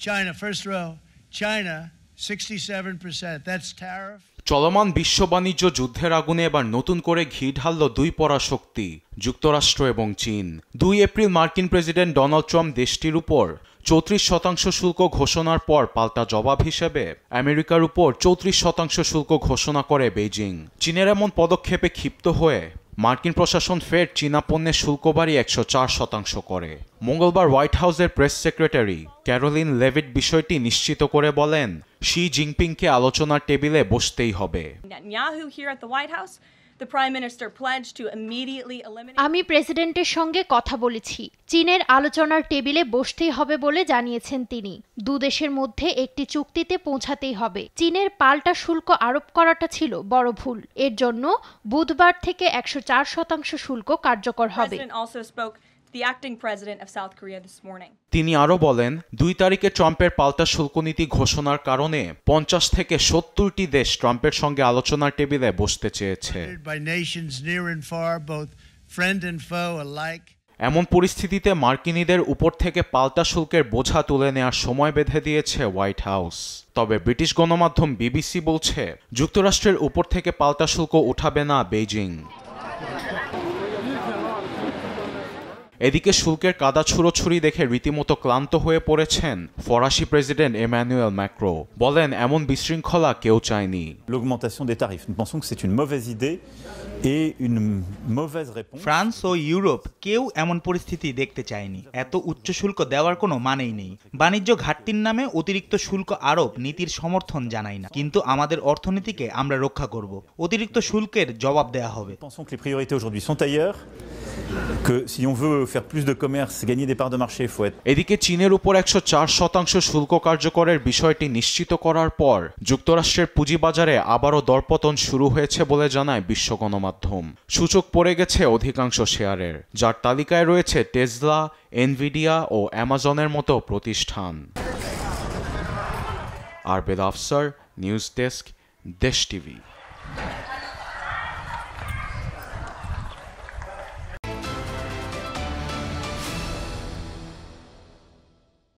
China, first row, China, 67%. That's tariff. চলমান বিশ্ব বাণিজ্য যুদ্ধের আগুনে এবার নতুন করে ঘি ঢালল দুই পরাশক্তি যুক্তরাষ্ট্র এবং চীন। 2 এপ্রিল মার্কিন প্রেসিডেন্ট ডোনাল্ড ট্রাম্প দেশটির উপর 34% শুল্ক ঘোষণার পর পাল্টা জবাব হিসেবে আমেরিকার উপর 34% শুল্ক ঘোষণা করে বেইজিং। চীনের এমন পদক্ষেপে ক্ষিপ্ত হয়ে মার্কিন প্রশাসন ফের চীনা পণ্যের শুল্ক বাড়িয়ে 104% করে। মঙ্গলবার হোয়াইট হাউসের প্রেস সেক্রেটারি ক্যারোলিন লেভিট বিষয়টি নিশ্চিত করে বলেন, শি জিনপিংকে আলোচনার টেবিলে বসতেই হবে। আমি প্রেসিডেন্টের সঙ্গে কথা বলেছি, চীনের আলোচনার টেবিলে বসতেই হবে বলে জানিয়েছেন তিনি। দুদেশের মধ্যে একটি চুক্তিতে পৌঁছাতেই হবে। চীনের পাল্টা শুল্ক আরোপ করাটা ছিল বড় ভুল। এর জন্য বুধবার থেকে 104% শুল্ক কার্যকর হবে। তিনি আরো বলেন, 2 তারিখে ট্রাম্পের পাল্টা শুল্ক নীতি ঘোষণার কারণে 50 থেকে 70টি দেশ ট্রাম্পের সঙ্গে আলোচনার টেবিলে বসতে চেয়েছে। এমন পরিস্থিতিতে মার্কিনীদের উপর থেকে পাল্টা শুল্কের বোঝা তুলে নেওয়ার সময় বেঁধে দিয়েছে হোয়াইট হাউস। তবে ব্রিটিশ গণমাধ্যম বিবিসি বলছে, যুক্তরাষ্ট্রের উপর থেকে পাল্টা শুল্ক উঠাবে না বেইজিং। এদিকে শুল্কের কাদা ছুড়োছুড়ি দেখে রীতিমতো ক্লান্ত হয়ে পড়েছেন ফরাসি প্রেসিডেন্ট এমানুয়েল ম্যাক্রো। বলেন, এমন বিশৃঙ্খলা কেউ চায়নি। ফ্রান্স ও ইউরোপ কেউ এমন পরিস্থিতি দেখতে চায়নি। এত উচ্চ শুল্ক দেওয়ার কোনো মানেই নেই। বাণিজ্য ঘাটতির নামে অতিরিক্ত শুল্ক আরোপ নীতির সমর্থন জানাই না, কিন্তু আমাদের অর্থনীতিকে আমরা রক্ষা করব। অতিরিক্ত শুল্কের জবাব দেয়া হবে। এদিকে চীনের উপর 104% শুল্ক কার্যকরের বিষয়টি নিশ্চিত করার পর যুক্তরাষ্ট্রের পুঁজিবাজারে আবারও দরপতন শুরু হয়েছে বলে জানায় বিশ্ব গণমাধ্যম। সূচক পড়ে গেছে অধিকাংশ শেয়ারের, যার তালিকায় রয়েছে টেসলা, এনভিডিয়া ও অ্যামাজনের মতো প্রতিষ্ঠান। আরবেদ আফসার, নিউজ ডেস্ক, দেশ টিভি।